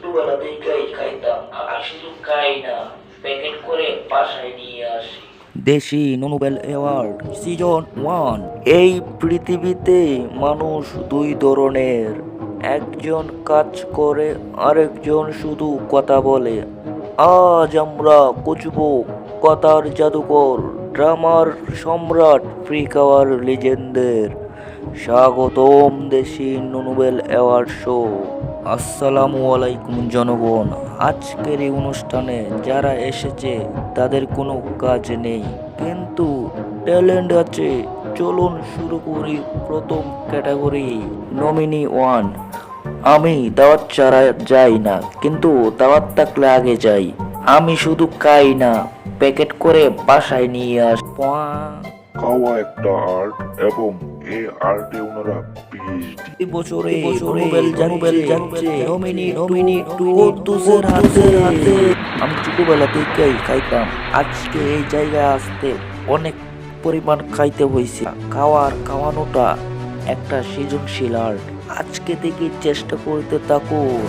ছোটবেলা থেকেই খাইতাম, আমি শুধু খাই না, প্যাকেট করে বাসায় নিয়ে আসি। দেশি নোবেল অ্যাওয়ার্ড সিজন 1। এই পৃথিবীতে মানুষ দুই ধরনের, একজন কাজ করে আরেকজন শুধু কথা বলে। আজ আমরা খুঁজবো কথার জাদুকর, ড্রামার সম্রাট, ফ্রি খাওয়ার লিজেন্ডদের। স্বাগতম দেশি নোবেল অ্যাওয়ার্ড শো। আসসালামু আলাইকুম জনগণ। আজকের এই অনুষ্ঠানে যারা এসেছে তাদের কোনো কাজ নেই, কিন্তু ট্যালেন্ট আছে। চলুন শুরু করি প্রথম ক্যাটাগরি, নমিনি 1। আমি দাওয়াত ছাড়া যাই না, কিন্তু দাওয়াত থাকলে আগে যাই। আমি শুধু খাই না, প্যাকেট করে বাসায় নিয়ে আস। খাওয়া একটা আর্ট এবং এই আর্টে ওনারা পিএইচডি। এই বছরে নোবেল যাচ্ছে নমিনি কুদ্দুসের হাতে। আমি ছোটবেলা থেকেই খাইতাম, আজকে এই জায়গায় আসতে অনেক পরিমাণ খাইতে হয়েছে। খাওয়ানোটা একটা সৃজনশীল আর্ট। আজকে থেকে চেষ্টা করতে থাকুন।